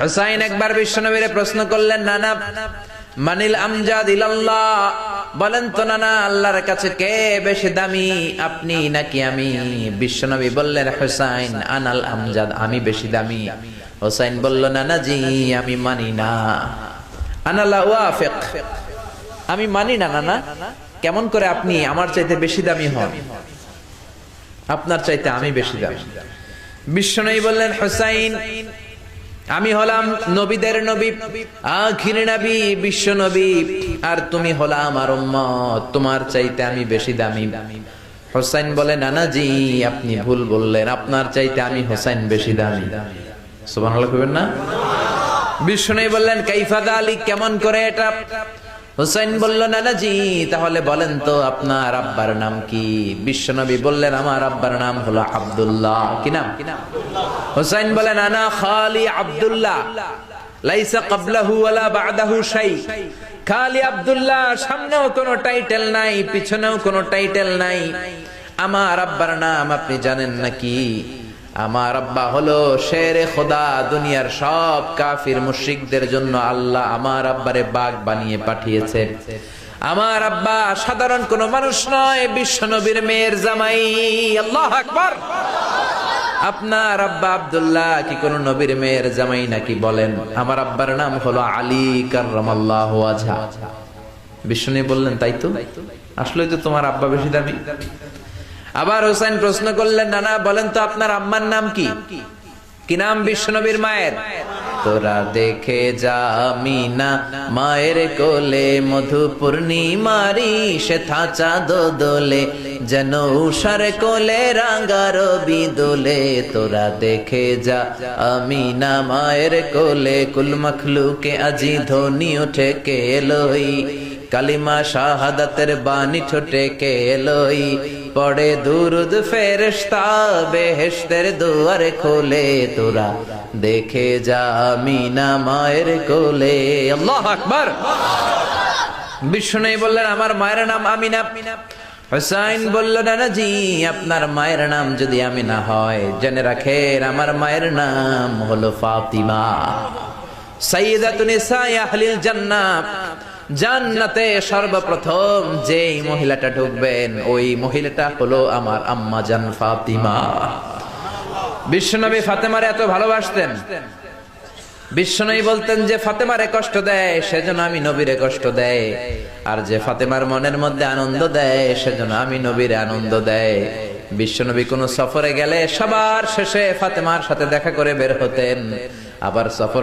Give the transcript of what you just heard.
হুসাইন একবার বিশ্বনবীরে প্রশ্ন করলেন, নানা মানিল আমজাদ ইলাল্লাহ, বলেন তো নানা আল্লাহর কাছে কে বেশি দামি, আপনি নাকি আমি? বিশ্বনবী বললেন, হুসাইন আনাল আমজাদ, আমি বেশি দামি। হুসাইন বলল, নানা জি আমি মানি না, আনা লা ওয়াফিক, আমি মানি না নানা। কেমন করে আপনি আমার চাইতে বেশি দামি হন? আপনার চাইতে আমি বেশি দামি। বিশ্বনবী বললেন, হুসাইন আমি হলাম নবীদের নবী, আখির নবী বিশ্ব নবী, আর তুমি হলা আমার উম্মত, তোমার চাইতে আমি বেশি দামি। হুসাইন বলে, নানা জি আপনি ভুল বললেন, আপনার চাইতে আমি হুসাইন বেশি দামি। সুবহানাল্লাহ কইবেন না? বিশ্বনবী বললেন, কাইফা যালিক, কেমন করে এটা? হুসাইন বলল, নানা জি তাহলে বলেন তো আপনার আব্বার নাম কি? বিশ্বনবী বললেন, আমার আব্বার নাম হলো আব্দুল্লাহ। কি নাম? হুসাইন বলেন, আনা খালি আব্দুল্লাহ, লাইসা ক্বাবলাহু ওয়ালা বা'দাহু শাই। খালি আব্দুল্লাহ, সামনেও কোনো টাইটেল নাই, পিছনেও কোনো টাইটেল নাই। আমার আব্বার নাম আপনি জানেন নাকি? আমার আব্বা হলো শেরে খোদা, দুনিয়ার সব কাফির মুশরিকদের জন্য আল্লাহ আমার আব্বারে বাগ বানিয়ে পাঠিয়েছে। আমার আব্বা সাধারণ কোনো মানুষ নয়, বিশ্বনবীর মেয়ের জামাই। আল্লাহু আকবার। আপনার আব্বা আব্দুল্লাহ কি কোন নবীর মেয়ের জামাই নাকি? বলেন, আমার আব্বার নাম হলো আলী কাররামাল্লাহু ওয়াজহা। বিশ্বনবী বললেন, তাই তো, আসলে তো তোমার আব্বা বেশি দামি। আবার হুসাইন প্রশ্ন করলেন, নানা বলেন তো আপনার আম্মার নাম কি? কি নাম বিশ্বনবীর মায়ের? তোরা দেখে যা আমিনা মায়ের কোলে, মধু পূর্ণিমারি সেথা চাঁদ দোলে, যেন উষার কোলে রাঙা রবি দোলে। তোরা দেখে যা আমিনা মায়ের কোলে, কুল মখলুকে আজি ধ্বনি ওঠে কে এলোই, কালিমা শাহাদাতের বাণী ঠোঁটে কে এলোই, পড়ে দুরুদ ফেরেশতা বেহেশতের দুয়ার খোলে। তোরা দেখে যা আমিনা মায়ের কোলে। আল্লাহু আকবার। বিশ্বনবী বললেন, আমার মায়ের নাম আমিনা। হুসাইন বলল, নানা জি আপনার মায়ের নাম যদি আমিনা হয়, জেনে রাখেন আমার মায়ের নাম হলো ফাতিমা, সাইয়্যিদাতুন নিসাই আহলিল জান্নাহ। জান্নাতে সর্বপ্রথম যেই মহিলাটা ঢুকবেন, ওই মহিলাটা হলো আমার আম্মা জান ফাতিমা। বিশ্বনবী ফাতেমারে এত ভালোবাসতেন, বিশ্বনবী বলতেন যে ফাতেমারে কষ্ট দেয় সেজন্য আমি নবীরে কষ্ট দেয়, আর যে ফাতেমার মনের মধ্যে আনন্দ দেয় সেজন্য আমি নবীরে আনন্দ দেয়। বিশ্বনবী কোন সফরে গেলে সবার শেষে ফাতেমার সাথে দেখা করে বের হতেন, আবার সফর